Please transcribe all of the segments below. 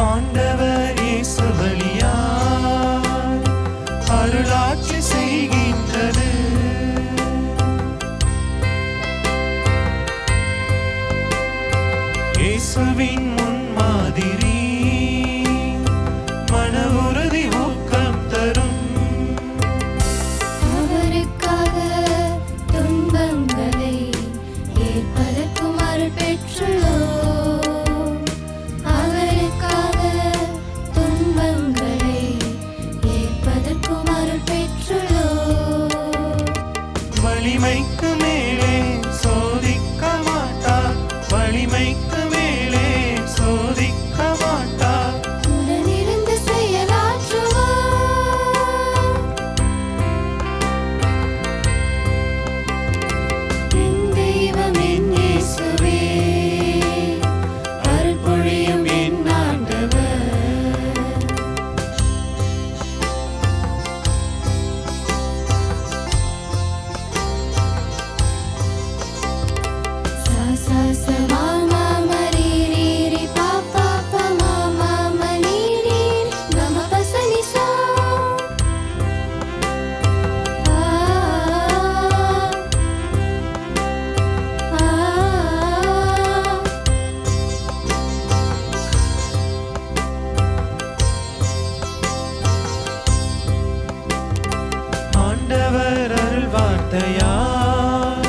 ஆண்டவர் இயேசு வழியாய் அருளாட்சி செய்கின்றது. இயேசுவின் முன்மாதிரி மன உறுதி ஊக்கம் தரும். அவருக்காக துன்பங்களை ஏற்பதற்கும் அருள் பெற்றுள்ளோம். அவருக்காக துன்பங்களை ஏற்பதற்கும் அருள் பெற்றுள்ளோம். வலிமைக்கு மேலே சோதிக்க மாட்டார், வலிமைக்கு மேலே சோதிக்க மாட்டார். உடனிருந்து செயலாற்றுவார். என் தெய்வம் என் இயேசுவே, அருள் பொழியும் என் ஆண்டவர். சா சா சா மா மா மா ரீ ரீ ரீ பா பா பா மா மா மா நீ நீ க ம ப ச நி சா. ஆ ஆ ஆண்டவர் அருள் வார்த்தையால்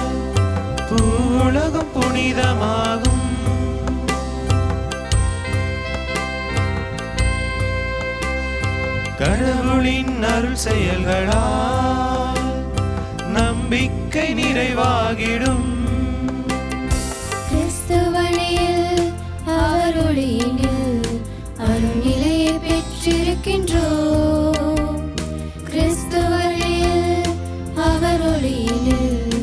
பூவுலகம் புனிதமாகும். கடவுளின் அருள் செயல்களால் நம்பிக்கை நிறைவாகிடும். கிறிஸ்து வழியில் அவர் ஒளியினில் அருள்நிலையை பெற்றிருக்கின்றோம். கிறிஸ்து வழியில் அவர் ஒளியினில்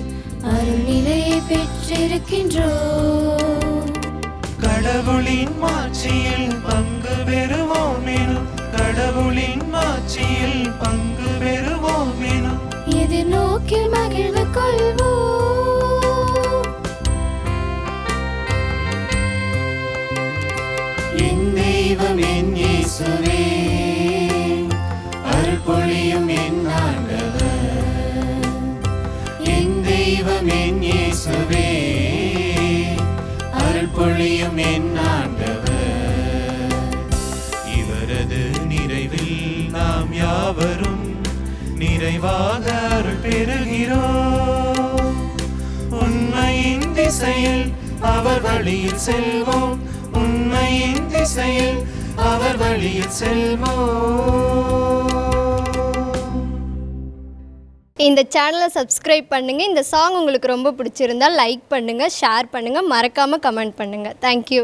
அருள்நிலையை பெற்றிருக்கின்றோம். கடவுளின் மாட்சியில் பங்கு பெறுவோம் எனும், கடவுளின் மாட்சியில் பங்கு பெறுவோம் எனும். எதிர்நோக்கில் மகிழ்வு கொள்வோம். என் தெய்வம் என் இயேசுவே, அருள் பொழியும் என் ஆண்டவர். என் தெய்வம் என் இயேசுவே, அருள் பொழியும் என் ஆண்டவர். இவரது நிறைவில் நாம் யாவரும் நிறைவாக அருள் பெறுகிறோம். உண்மையின் திசையில் அவர் வழியில் செல்வோம், உண்மையின் திசையில் அவர் வழியில் செல்வோம். இந்த சேனலை சப்ஸ்கிரைப் பண்ணுங்கள். இந்த சாங் உங்களுக்கு ரொம்ப பிடிச்சிருந்தால் லைக் பண்ணுங்கள், ஷேர் பண்ணுங்கள், மறக்காமல் கமெண்ட் பண்ணுங்கள். தேங்க்யூ.